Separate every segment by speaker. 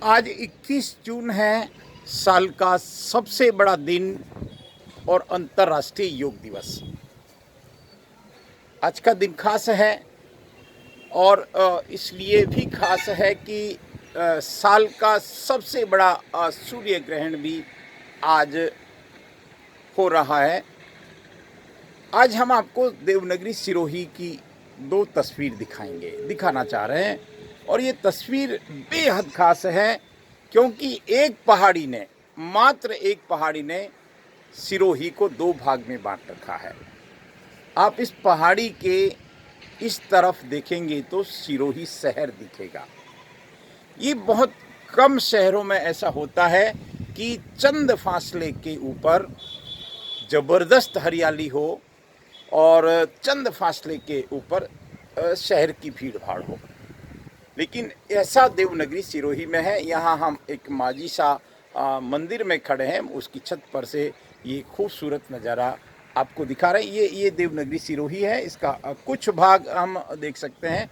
Speaker 1: आज 21 जून है, साल का सबसे बड़ा दिन और अंतर्राष्ट्रीय योग दिवस। आज का दिन खास है और इसलिए भी खास है कि साल का सबसे बड़ा सूर्य ग्रहण भी आज हो रहा है। आज हम आपको देवनागरी सिरोही की दो तस्वीर दिखाना चाह रहे हैं और ये तस्वीर बेहद खास है क्योंकि मात्र एक पहाड़ी ने सिरोही को दो भाग में बांट रखा है। आप इस पहाड़ी के इस तरफ देखेंगे तो सिरोही शहर दिखेगा। ये बहुत कम शहरों में ऐसा होता है कि चंद फासले के ऊपर ज़बरदस्त हरियाली हो और चंद फासले के ऊपर शहर की भीड़ भाड़ हो, लेकिन ऐसा देवनागरी सिरोही में है। यहाँ हम एक माजी सा मंदिर में खड़े हैं, उसकी छत पर से ये खूबसूरत नज़ारा आपको दिखा रहे हैं। ये देवनागरी सिरोही है। इसका कुछ भाग हम देख सकते हैं,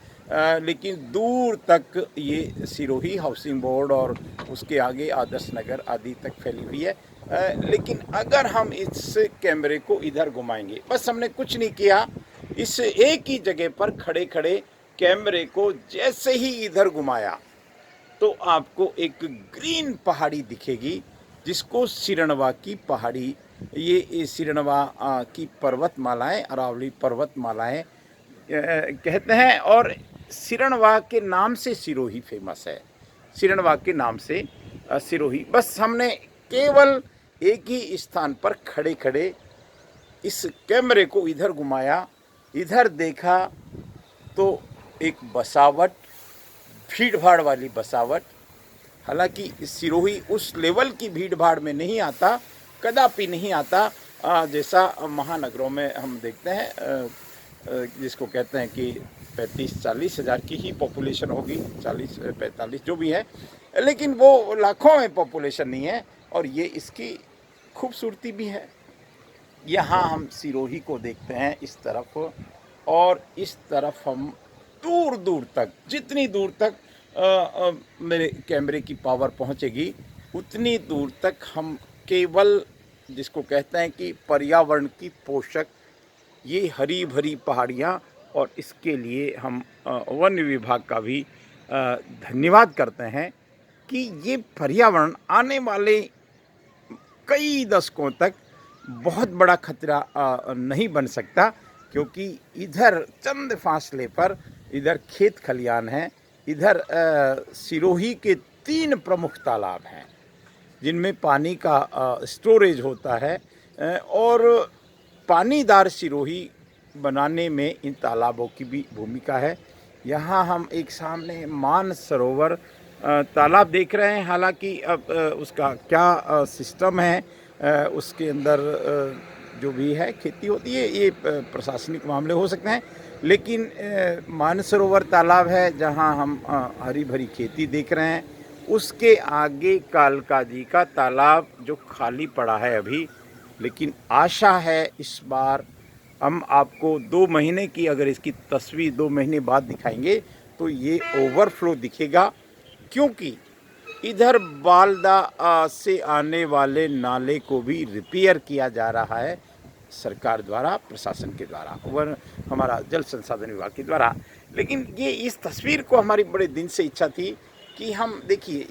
Speaker 1: लेकिन दूर तक ये सिरोही हाउसिंग बोर्ड और उसके आगे आदर्श नगर आदि तक फैली हुई है। लेकिन अगर हम इस कैमरे को इधर घुमाएंगे, बस हमने कुछ नहीं किया, इस एक ही जगह पर खड़े खड़े कैमरे को जैसे ही इधर घुमाया तो आपको एक ग्रीन पहाड़ी दिखेगी जिसको सिरणवा की पहाड़ी, ये सिरणवा की पर्वतमालाएं, अरावली पर्वतमालाएं कहते हैं। और सिरणवा के नाम से सिरोही फेमस है। सिरणवा के नाम से सिरोही। बस हमने केवल एक ही स्थान पर खड़े खड़े इस कैमरे को इधर घुमाया, इधर देखा तो एक बसावट, भीड़ भाड़ वाली बसावट। हालांकि सिरोही उस लेवल की भीड़ भाड़ में नहीं आता, कदापि नहीं आता, जैसा महानगरों में हम देखते हैं, जिसको कहते हैं कि 35-40 हज़ार की ही पॉपुलेशन होगी, 40-45 जो भी है, लेकिन वो लाखों में पॉपुलेशन नहीं है। और ये इसकी खूबसूरती भी है। यहाँ हम सिरोही को देखते हैं इस तरफ, और इस तरफ हम दूर दूर तक, जितनी दूर तक मेरे कैमरे की पावर पहुँचेगी उतनी दूर तक हम केवल, जिसको कहते हैं कि पर्यावरण की पोषक, ये हरी भरी पहाड़ियाँ, और इसके लिए हम वन विभाग का भी धन्यवाद करते हैं कि ये पर्यावरण आने वाले कई दशकों तक बहुत बड़ा खतरा नहीं बन सकता, क्योंकि इधर चंद फासले पर इधर खेत खलियान हैं, इधर सिरोही के 3 प्रमुख तालाब हैं जिनमें पानी का स्टोरेज होता है, और पानीदार सिरोही बनाने में इन तालाबों की भी भूमिका है। यहाँ हम एक सामने मानसरोवर तालाब देख रहे हैं। हालांकि अब उसका क्या सिस्टम है, उसके अंदर जो भी है खेती होती है, ये प्रशासनिक मामले हो सकते हैं, लेकिन मानसरोवर तालाब है जहाँ हम हरी भरी खेती देख रहे हैं। उसके आगे कालका जी का तालाब जो खाली पड़ा है अभी, लेकिन आशा है इस बार हम आपको 2 महीने की, अगर इसकी तस्वीर 2 महीने बाद दिखाएंगे तो ये ओवरफ्लो दिखेगा, क्योंकि इधर बालदा से आने वाले नाले को भी रिपेयर किया जा रहा है सरकार द्वारा, प्रशासन के द्वारा, वन हमारा जल संसाधन विभाग के द्वारा। लेकिन ये इस तस्वीर को हमारी बड़े दिन से इच्छा थी कि हम देखिए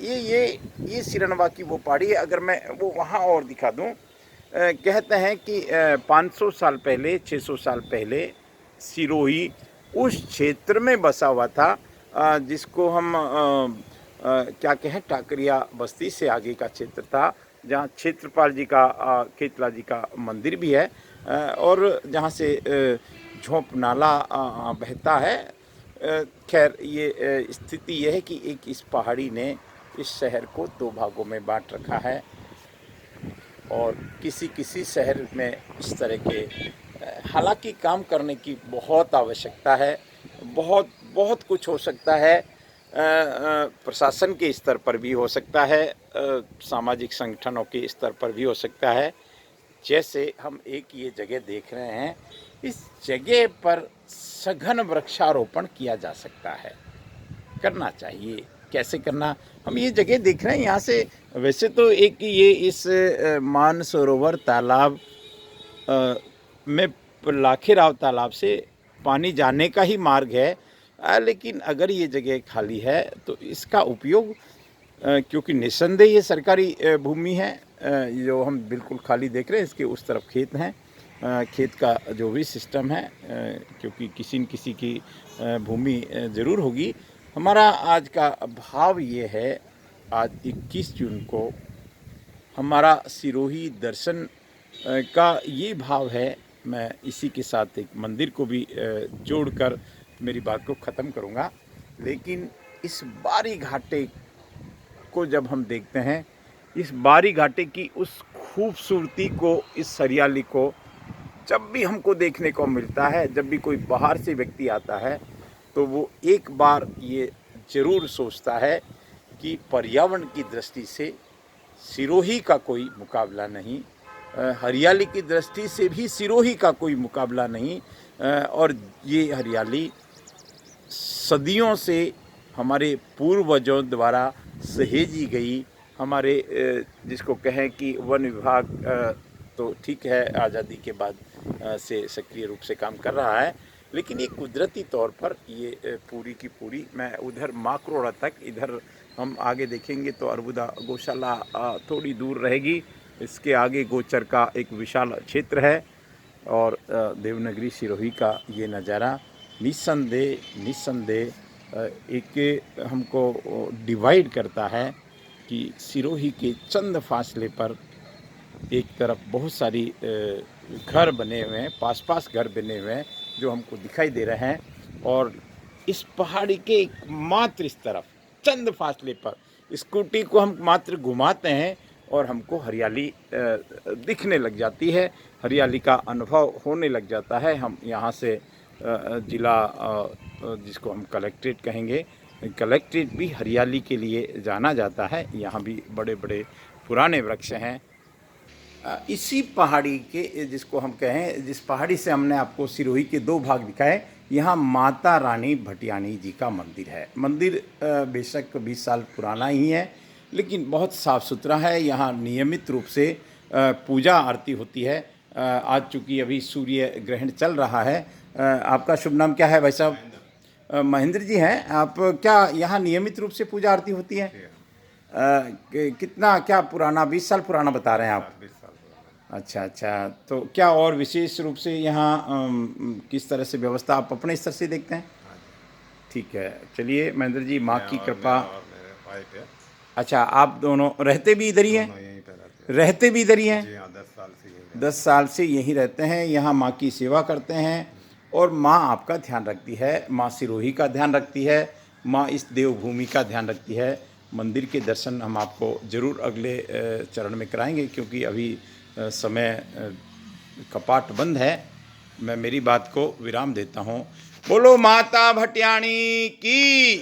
Speaker 1: ये सिरणवा की वो पहाड़ी है। अगर मैं वो वहाँ और दिखा दूँ, कहते हैं कि 500 साल पहले, 600 साल पहले सिरोही उस क्षेत्र में बसा हुआ था जिसको हम क्या कहें, टाकरिया बस्ती से आगे का क्षेत्र था, जहाँ क्षेत्रपाल जी का, केतला जी का मंदिर भी है, और जहाँ से झोंप नाला बहता है। खैर, ये स्थिति यह है कि एक इस पहाड़ी ने इस शहर को 2 भागों में बांट रखा है, और किसी किसी शहर में इस तरह के हालांकि काम करने की बहुत आवश्यकता है। बहुत बहुत कुछ हो सकता है, प्रशासन के स्तर पर भी हो सकता है, सामाजिक संगठनों के स्तर पर भी हो सकता है। जैसे हम एक ये जगह देख रहे हैं, इस जगह पर सघन वृक्षारोपण किया जा सकता है, करना चाहिए। कैसे करना। हम ये जगह देख रहे हैं यहाँ से, वैसे तो एक ये इस मानसरोवर तालाब में लाखेराव तालाब से पानी जाने का ही मार्ग है, लेकिन अगर ये जगह खाली है तो इसका उपयोग, क्योंकि निस्संदेह ये सरकारी भूमि है, जो हम बिल्कुल खाली देख रहे हैं, इसके उस तरफ खेत हैं, खेत का जो भी सिस्टम है, क्योंकि किसी न किसी की भूमि ज़रूर होगी। हमारा आज का भाव ये है, आज 21 जून को हमारा सिरोही दर्शन का ये भाव है। मैं इसी के साथ एक मंदिर को भी जोड़कर मेरी बात को ख़त्म करूँगा। लेकिन इस बारी घाटे को जब हम देखते हैं, इस बारी घाटे की उस खूबसूरती को, इस हरियाली को जब भी हमको देखने को मिलता है, जब भी कोई बाहर से व्यक्ति आता है, तो वो एक बार ये ज़रूर सोचता है कि पर्यावरण की दृष्टि से सिरोही का कोई मुकाबला नहीं, हरियाली की दृष्टि से भी सिरोही का कोई मुकाबला नहीं। और ये हरियाली सदियों से हमारे पूर्वजों द्वारा सहेजी गई, हमारे जिसको कहें कि वन विभाग तो ठीक है, आज़ादी के बाद से सक्रिय रूप से काम कर रहा है, लेकिन ये कुदरती तौर पर ये पूरी की पूरी, मैं उधर माकरोड़ा तक, इधर हम आगे देखेंगे तो अरबुदा गौशाला थोड़ी दूर रहेगी, इसके आगे गोचर का एक विशाल क्षेत्र है, और देवनगरी सिरोही का ये नज़ारा निस्संदेह एक हमको डिवाइड करता है कि सिरोही के चंद फासले पर एक तरफ बहुत सारी घर बने हुए हैं, पास पास घर बने हुए हैं जो हमको दिखाई दे रहे हैं, और इस पहाड़ी के मात्र इस तरफ चंद फासले पर स्कूटी को हम मात्र घुमाते हैं और हमको हरियाली दिखने लग जाती है, हरियाली का अनुभव होने लग जाता है। हम यहाँ से ज़िला जिसको हम कलेक्ट्रेट कहेंगे, कलेक्ट्रेट भी हरियाली के लिए जाना जाता है। यहाँ भी बड़े बड़े पुराने वृक्ष हैं। इसी पहाड़ी के, जिसको हम कहें, जिस पहाड़ी से हमने आपको सिरोही के दो भाग दिखाए, यहाँ माता रानी भटियाणी जी का मंदिर है। मंदिर बेशक 20 साल पुराना ही है, लेकिन बहुत साफ़ सुथरा है। यहाँ नियमित रूप से पूजा आरती होती है। आज चूँकि अभी सूर्य ग्रहण चल रहा है। आपका शुभ नाम क्या है भाई साहब? महेंद्र जी हैं आप। क्या यहाँ नियमित रूप से पूजा आरती होती है? कितना, क्या पुराना, 20 साल पुराना बता रहे हैं आप?
Speaker 2: 20 साल।
Speaker 1: अच्छा अच्छा, तो क्या और विशेष रूप से यहाँ किस तरह से व्यवस्था आप अपने स्तर से देखते हैं? ठीक है, चलिए महेंद्र जी, माँ की कृपा।
Speaker 2: और मेरे वाइफ है।
Speaker 1: अच्छा, आप दोनों रहते भी इधर ही हैं?
Speaker 2: दोनों यहीं पे रहते
Speaker 1: रहते भी इधर ही हैं?
Speaker 2: हैं। जी हाँ, 10 साल से यहीं
Speaker 1: 10 साल से यहीं रहते हैं, यहाँ माँ की सेवा करते हैं, और माँ आपका ध्यान रखती है, माँ सिरोही का ध्यान रखती है, माँ इस देवभूमि का ध्यान रखती है। मंदिर के दर्शन हम आपको ज़रूर अगले चरण में कराएंगे, क्योंकि अभी समय कपाट बंद है। मैं मेरी बात को विराम देता हूँ। बोलो माता भटियाणी की।